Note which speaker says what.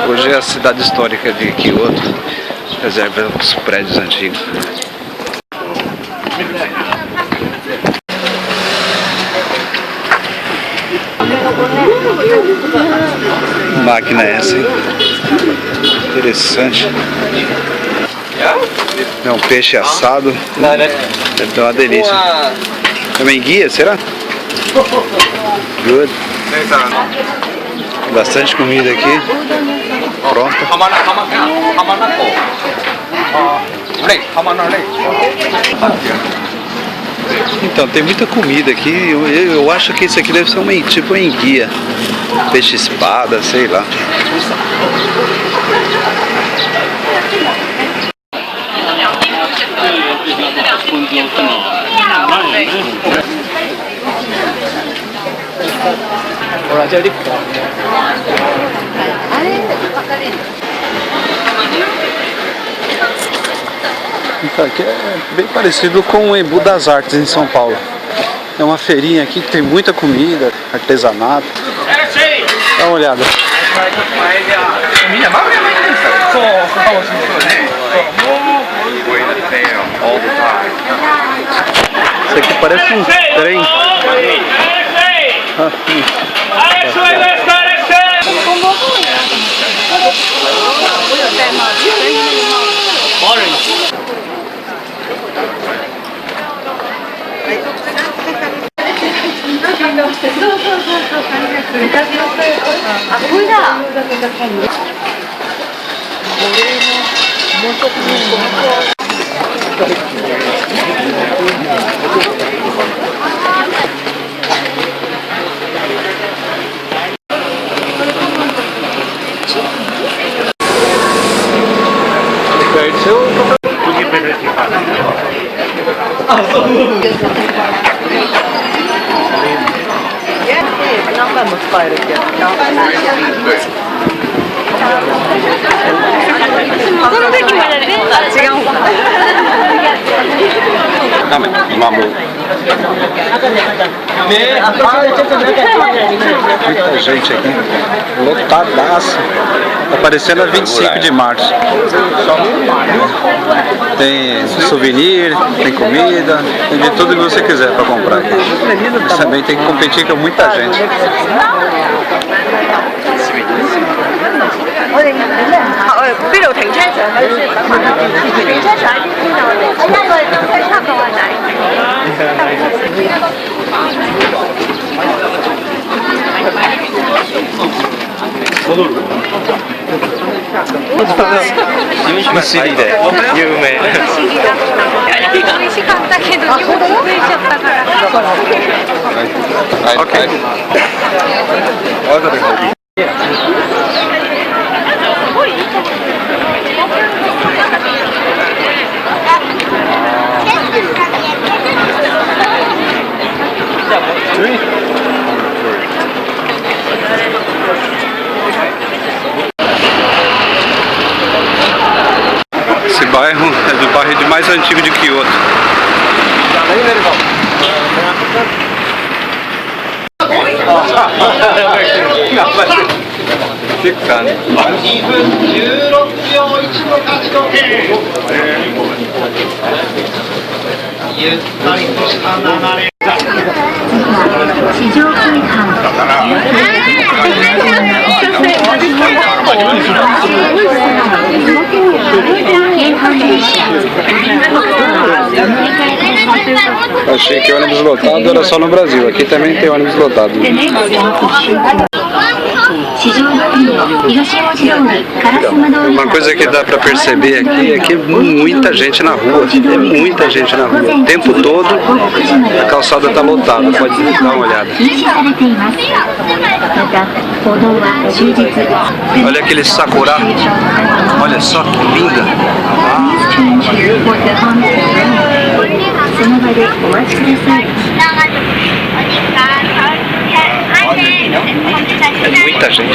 Speaker 1: Hoje é a cidade histórica de Kyoto, preserva os prédios antigos. Máquina é essa, hein? Interessante. É um peixe assado. Deve ter uma delícia. Também guia, será? Good. Bastante comida aqui. Pronta. Então, tem muita comida aqui. Eu acho que isso aqui deve ser tipo uma enguia. Peixe espada, sei lá. Então, aqui é bem parecido com o Embu das Artes em São Paulo. É uma feirinha aqui que tem muita comida, artesanato. Dá uma olhada. Isso aqui parece um trem. Muita gente aqui, lotadaço. Tá parecendo a 25 de março. Tem souvenir, tem comida, tem de tudo que você quiser para comprar aqui. Mas também tem que competir com muita gente. Esse bairro é do bairro mais antigo de Kyoto. Achei que ônibus lotado era só no Brasil, aqui também tem ônibus lotado. Uma coisa que dá pra perceber aqui é que muita gente na rua, é muita gente na rua, o tempo todo a calçada tá lotada, pode dar uma olhada. Olha aquele sakura, olha só que linda. É muita gente.